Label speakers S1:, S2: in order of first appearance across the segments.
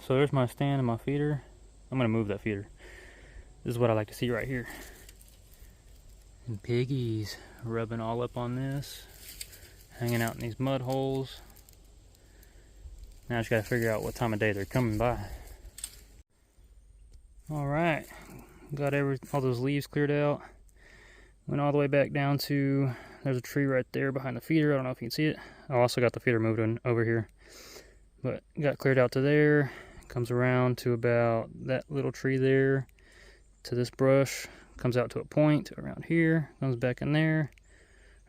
S1: So there's my stand and my feeder. I'm gonna move that feeder. This is what I like to see right here. And piggies rubbing all up on this, hanging out in these mud holes. Now I just gotta figure out what time of day they're coming by. All right, got all those leaves cleared out. Went all the way back down to, there's a tree right there behind the feeder. I don't know if you can see it. I also got the feeder moved over here, but got cleared out to there. Comes around to about that little tree there, to this brush, comes out to a point around here, comes back in there,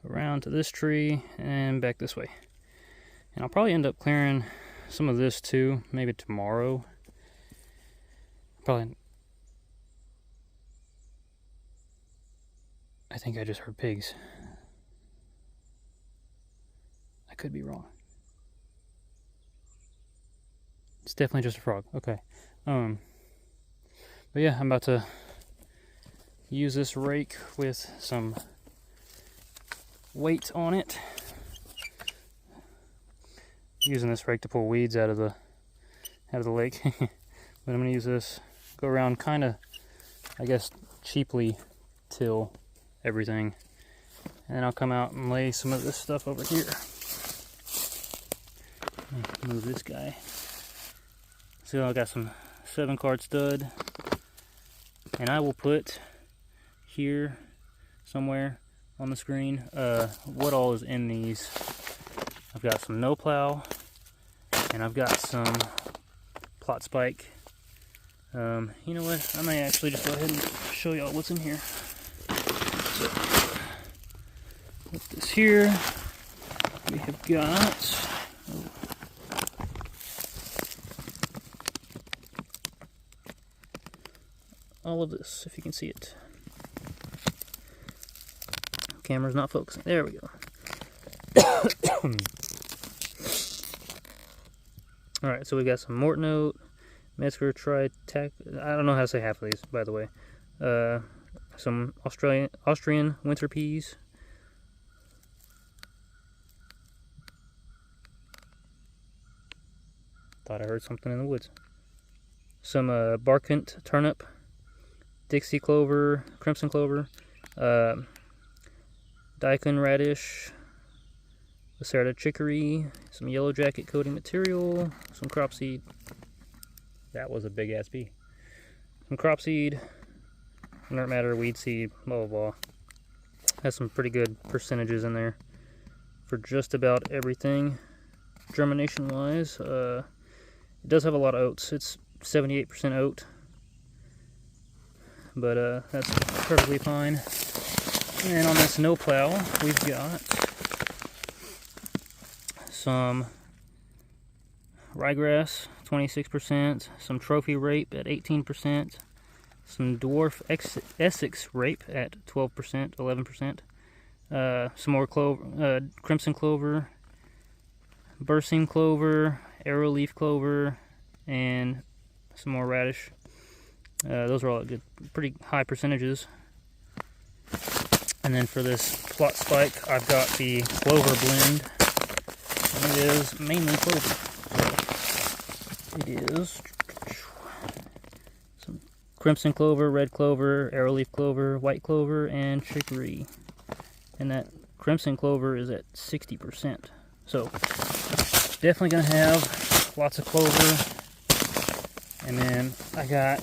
S1: around to this tree, and back this way. And I'll probably end up clearing some of this too, maybe tomorrow. Probably. I think I just heard pigs. I could be wrong. It's definitely just a frog. Okay. But yeah, I'm about to use this rake with some weight on it. Using this rake to pull weeds out of the lake. But I'm gonna use this, go around, kind of, I guess, cheaply till everything, and then I'll come out and lay some of this stuff over here. Move this guy. So I got some 7-card stud, and I will put here somewhere on the screen what all is in these. I've got some no plow, and I've got some plot spike. You know what? I may actually just go ahead and show y'all what's in here. So, put this here. We have got all of this, if you can see it. Camera's not focusing. There we go. Alright, so we got some Morton, Metzger Tritac. I don't know how to say half of these, by the way. Some Austrian winter peas. Thought I heard something in the woods. Some Barkent turnip, Dixie clover, crimson clover, daikon radish, Lacerda chicory, some yellow jacket coating material, some crop seed. That was a big ass pea. Some crop seed, inert matter, weed seed, blah blah blah. Has some pretty good percentages in there for just about everything. Germination wise, it does have a lot of oats. It's 78% oat, but that's perfectly fine. And on this no plow, we've got some ryegrass, 26%, some trophy rape at 18%, some dwarf Essex rape at 12%, 11%, some more clover, crimson clover, bursting clover, arrowleaf clover, and some more radish. Those are all good, pretty high percentages. And then for this plot spike, I've got the clover blend. And it is mainly clover. It is some crimson clover, red clover, arrowleaf clover, white clover, and chicory. And that crimson clover is at 60%. So definitely gonna have lots of clover. And then I got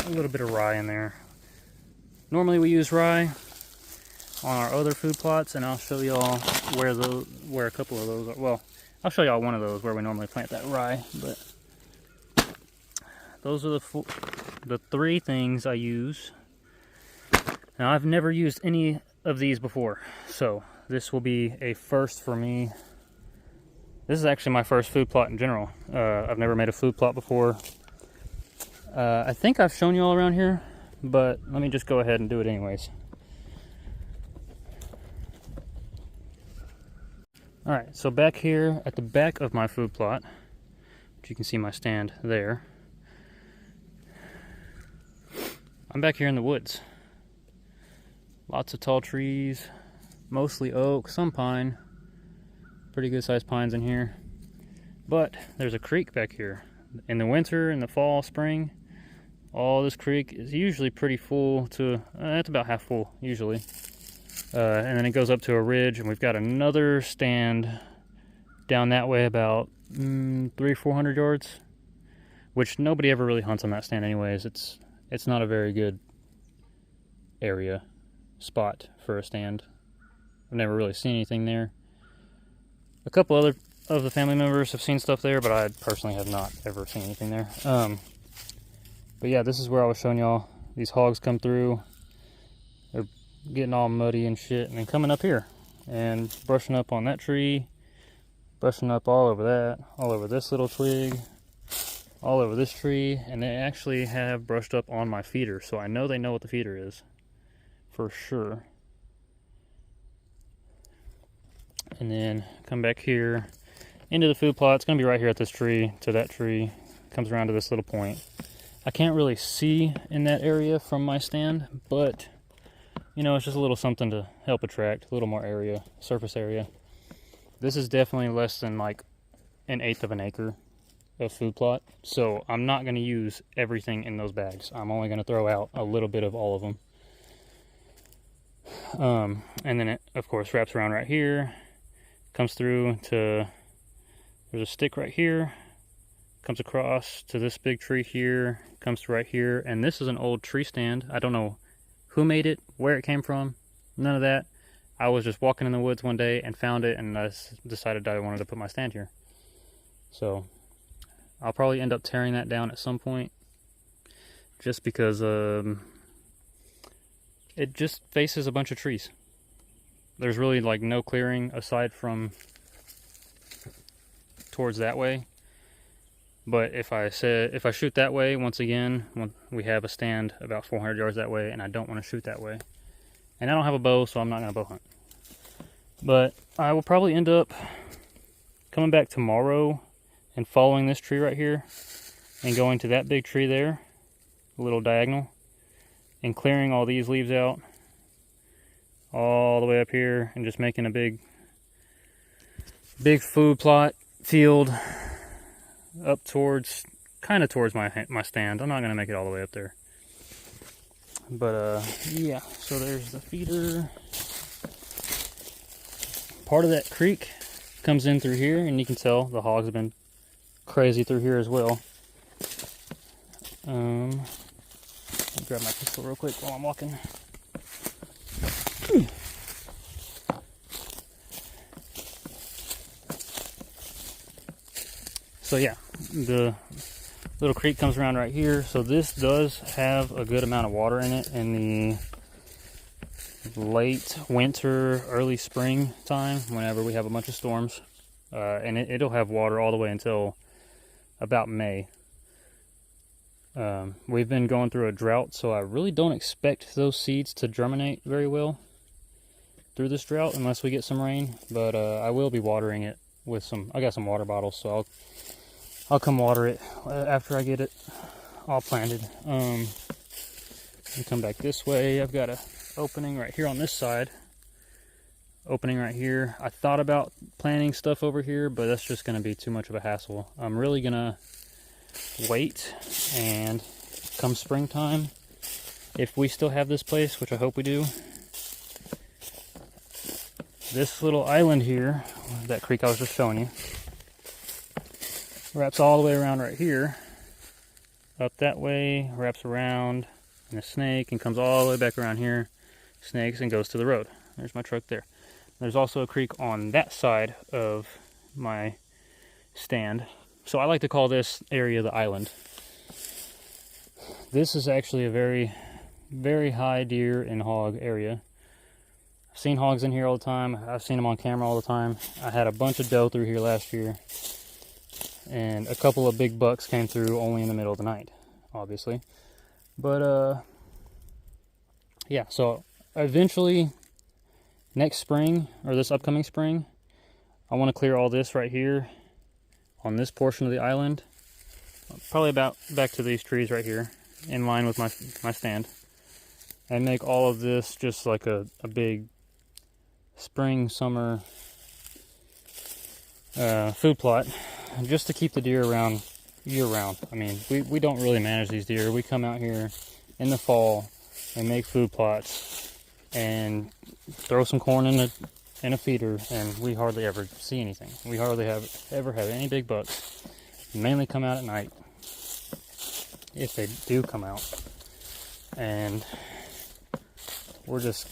S1: a little bit of rye in there. Normally we use rye on our other food plots, and I'll show y'all where a couple of those are. Well, I'll show y'all one of those where we normally plant that rye, but those are the 3 things I use. Now I've never used any of these before, so this will be a first for me. This is actually my first food plot in general. I've never made a food plot before. I think I've shown you all around here, but let me just go ahead and do it anyways. Alright, so back here at the back of my food plot, which you can see my stand there, I'm back here in the woods. Lots of tall trees, mostly oak, some pine. Pretty good sized pines in here. But there's a creek back here. In the winter, in the fall, spring, all this creek is usually pretty full to, it's about half full usually. And then it goes up to a ridge, and we've got another stand down that way about 300-400 yards, which nobody ever really hunts on that stand anyways. It's not a very good area spot for a stand. I've never really seen anything there. A couple other of the family members have seen stuff there, but I personally have not ever seen anything there. But yeah, this is where I was showing y'all these hogs come through. They're getting all muddy and shit, and then coming up here and brushing up on that tree, brushing up all over that, all over this little twig, all over this tree, and they actually have brushed up on my feeder, so I know they know what the feeder is for sure. And then come back here into the food plot. It's gonna be right here at this tree to that tree. Comes around to this little point. I can't really see in that area from my stand, but you know, it's just a little something to help attract a little more area, surface area. This is definitely less than like 1/8 of an acre of food plot, so I'm not going to use everything in those bags. I'm only going to throw out a little bit of all of them. And then it of course wraps around right here, comes through to, there's a stick right here, comes across to this big tree here, comes to right here, and this is an old tree stand. I don't know who made it, where it came from, none of that. I was just walking in the woods one day and found it, and I decided I wanted to put my stand here. So I'll probably end up tearing that down at some point, just because it just faces a bunch of trees. There's really like no clearing aside from towards that way. But if I shoot that way, once again, we have a stand about 400 yards that way, and I don't want to shoot that way. And I don't have a bow, so I'm not going to bow hunt. But I will probably end up coming back tomorrow and following this tree right here and going to that big tree there, a little diagonal, and clearing all these leaves out all the way up here and just making a big food plot field up towards, kind of towards my stand. I'm not going to make it all the way up there. But yeah, so there's the feeder. Part of that creek comes in through here, and you can tell the hogs have been crazy through here as well. I'll grab my pistol real quick while I'm walking. So yeah, the little creek comes around right here. So this does have a good amount of water in it in the late winter, early spring time, whenever we have a bunch of storms. And it'll have water all the way until about May. We've been going through a drought, so I really don't expect those seeds to germinate very well through this drought unless we get some rain. But I will be watering it with some, I got some water bottles, so I'll come water it after I get it all planted. And come back this way. I've got a opening right here on this side. Opening right here. I thought about planting stuff over here, but that's just going to be too much of a hassle. I'm really going to wait, and come springtime, if we still have this place, which I hope we do, this little island here, that creek I was just showing you, wraps all the way around right here, up that way, wraps around in a snake, and comes all the way back around here, snakes, and goes to the road. There's my truck there. There's also a creek on that side of my stand. So I like to call this area the island. This is actually a very, very high deer and hog area. I've seen hogs in here all the time. I've seen them on camera all the time. I had a bunch of doe through here last year. And a couple of big bucks came through only in the middle of the night, obviously. But, yeah, so eventually, next spring, or this upcoming spring, I want to clear all this right here on this portion of the island, probably about back to these trees right here, in line with my stand, and make all of this just like a big spring, summer food plot just to keep the deer around year round. I mean, we don't really manage these deer. We come out here in the fall and make food plots and throw some corn in a feeder, and we hardly ever see anything. We hardly ever have any big bucks. They mainly come out at night, if they do come out. And we're just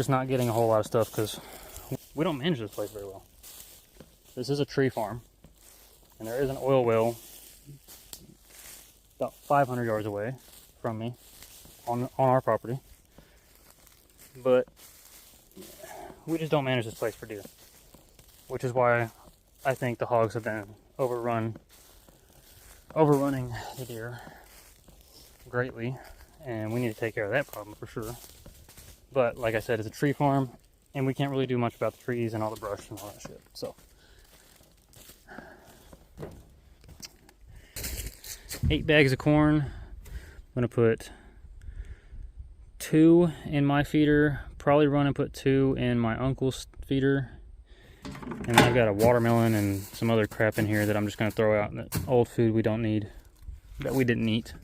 S1: not getting a whole lot of stuff because we don't manage this place very well. This is a tree farm, and there is an oil well about 500 yards away from me on our property, but we just don't manage this place for deer, which is why I think the hogs have been overrunning the deer greatly, and we need to take care of that problem for sure. But like I said, it's a tree farm, and we can't really do much about the trees and all the brush and all that shit. So 8 bags of corn. I'm gonna put 2 in my feeder, probably run and put 2 in my uncle's feeder, and then I've got a watermelon and some other crap in here that I'm just gonna throw out, that old food we don't need, that we didn't eat.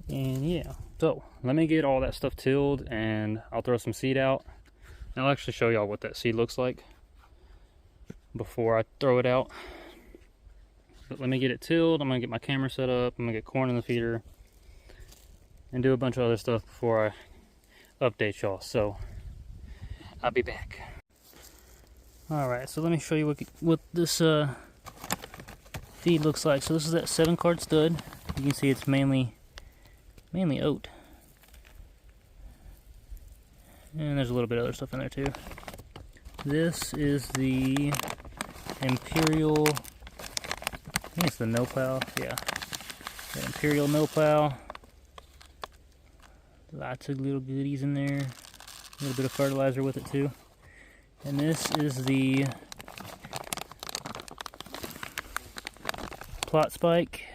S1: And yeah, so let me get all that stuff tilled, and I'll throw some seed out, and I'll actually show y'all what that seed looks like before I throw it out. But let me get it tilled. I'm gonna get my camera set up, I'm gonna get corn in the feeder, and do a bunch of other stuff before I update y'all. So I'll be back. Alright, so let me show you what this feed looks like. So this is that 7-card stud. You can see it's mainly oat. And there's a little bit of other stuff in there too. This is the Imperial, I think it's the Milplow, yeah. The Imperial Milplow. Lots of little goodies in there. A little bit of fertilizer with it too. And this is the Plot Spike.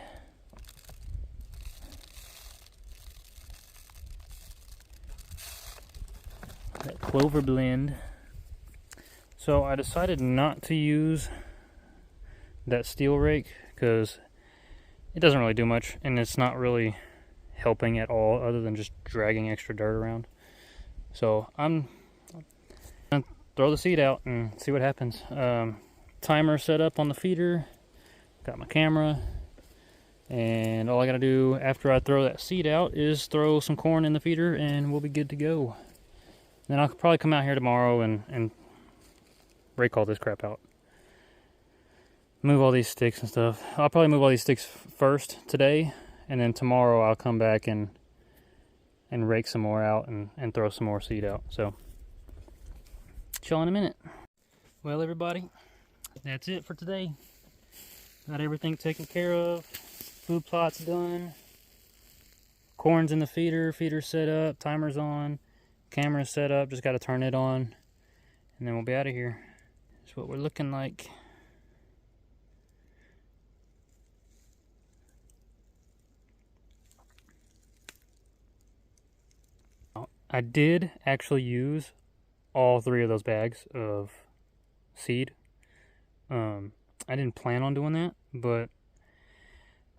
S1: That Clover blend. So I decided not to use that steel rake because it doesn't really do much, and it's not really helping at all other than just dragging extra dirt around. So I'm gonna throw the seed out and see what happens. Timer set up on the feeder, got my camera, and all I gotta do after I throw that seed out is throw some corn in the feeder and we'll be good to go. Then I'll probably come out here tomorrow and rake all this crap out. Move all these sticks and stuff. I'll probably move all these sticks first today, and then tomorrow I'll come back and rake some more out and throw some more seed out. So, chill in a minute. Well, everybody, that's it for today. Got everything taken care of. Food plot's done. Corn's in the feeder. Feeder's set up. Timer's on. Camera's set up. Just got to turn it on. And then we'll be out of here. That's what we're looking like. I did actually use all 3 of those bags of seed. I didn't plan on doing that, but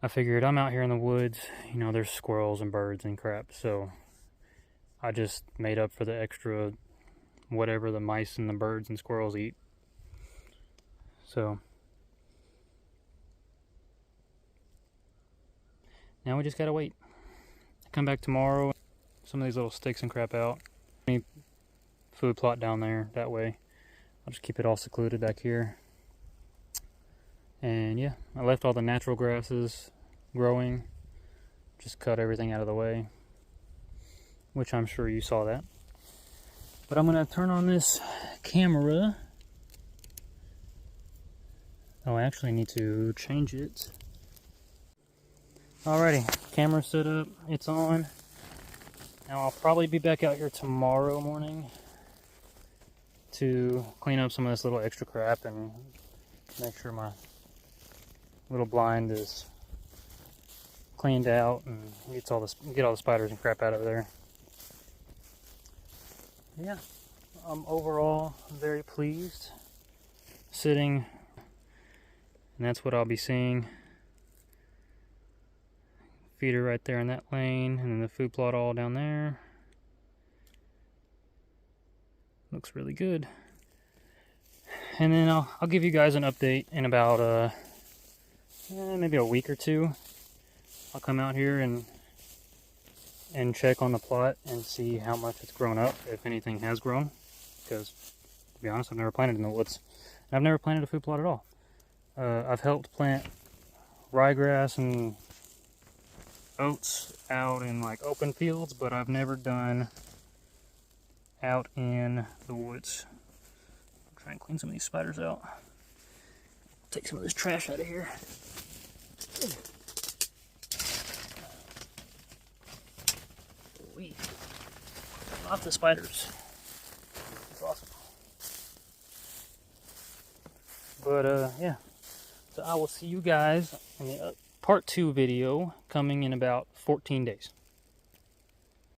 S1: I figured I'm out here in the woods, you know, there's squirrels and birds and crap, so I just made up for the extra whatever the mice and the birds and squirrels eat. So now we just gotta wait. Come back tomorrow, some of these little sticks and crap out. Food plot down there that way. I'll just keep it all secluded back here. And yeah, I left all the natural grasses growing. Just cut everything out of the way, which I'm sure you saw that. But I'm gonna turn on this camera. Oh, I actually need to change it. Alrighty, camera set up, it's on. Now I'll probably be back out here tomorrow morning to clean up some of this little extra crap and make sure my little blind is cleaned out and get all the spiders and crap out of there. Yeah, I'm overall very pleased sitting, and that's what I'll be seeing. Feeder right there in that lane, and then the food plot all down there. Looks really good. And then I'll give you guys an update in about maybe a week or two. I'll come out here and check on the plot and see how much it's grown up, if anything has grown. Because, to be honest, I've never planted in the woods. I've never planted a food plot at all. I've helped plant ryegrass and oats out in like open fields, but I've never done out in the woods. I'll try and clean some of these spiders out. Take some of this trash out of here. Lots of spiders. That's awesome. But yeah, so I will see you guys in the part 2 video coming in about 14 days.